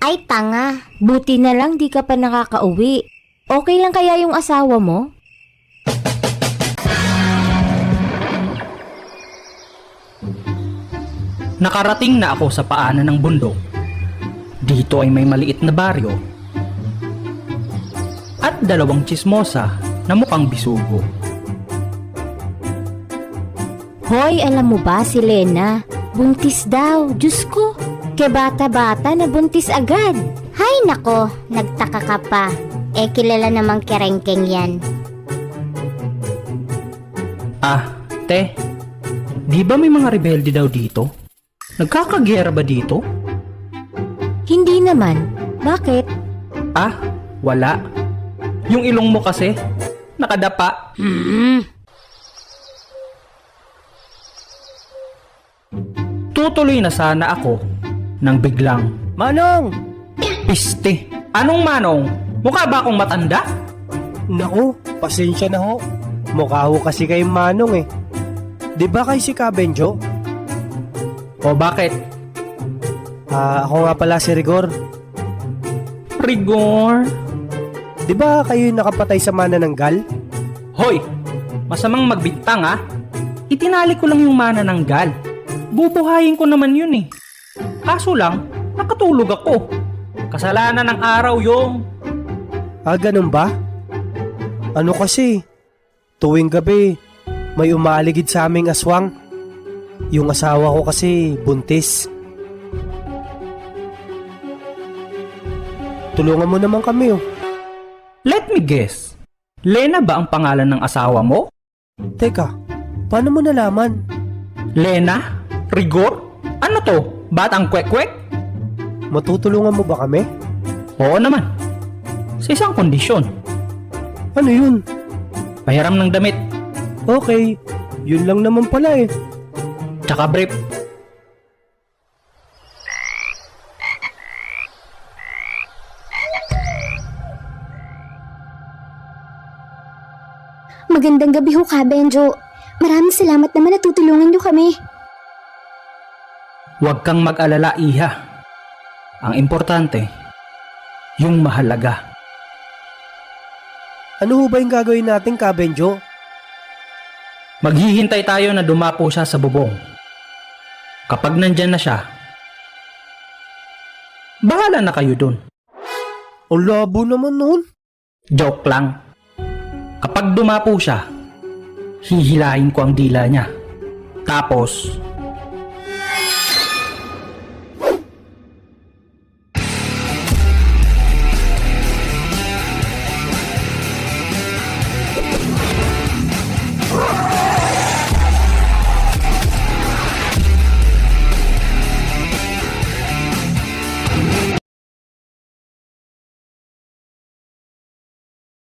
Ay tanga, buti na lang di ka pa nakakauwi. Okay lang kaya yung asawa mo? Nakarating na ako sa paanan ng bundok. Dito ay may maliit na baryo at dalawang tsismosa na mukhang bisugo. Hoy, alam mo ba si Lena? Buntis daw, Diyos ko. Ke bata-bata na buntis agad. Hay nako, nagtaka ka pa. Kilala namang kerengkeng yan. Te, di ba may mga rebelde daw dito? Nagkakagyera ba dito? Hindi naman. Bakit? Wala. Yung ilong mo kasi, nakadapa. Tutuloy na sana ako nang biglang, Manong! piste. Anong manong? Mukha ba akong matanda? Naku, pasensya na ho. Mukha ho kasi kay Manong eh. Di ba kay si Kabenjo? O bakit? Ako nga pala si Rigor. Rigor? Di ba kayo yung nakapatay sa manananggal? Hoy! Masamang magbintang Itinali ko lang yung manananggal. Bubuhayin ko naman yun eh. Kaso lang, nakatulog ako. Kasalanan ng araw yung... Ganun ba? Ano kasi? Tuwing gabi, may umaaligid sa aming aswang. Yung asawa ko kasi buntis. Tulungan mo naman kami oh. Let me guess. Lena ba ang pangalan ng asawa mo? Teka, paano mo nalaman? Lena? Rigor? Ano to? Batang kwek-kwek? Matutulungan mo ba kami? Oo naman. Sa isang kondisyon. Ano yun? Pahiram ng damit. Okay, yun lang naman pala eh. Tsaka brief. Magandang gabi ho, Kabenjo. Maraming salamat naman na tutulungan niyo kami. Huwag kang mag-alala, Iha. Ang importante, yung mahalaga. Ano ho ba yung gagawin natin, Kabenjo? Maghihintay tayo na dumapo siya sa bubong. Kapag nandyan na siya, bahala na kayo dun. Ang labo naman noon. Joke lang. Kapag dumapo siya, hihilahin ko ang dila niya. Tapos,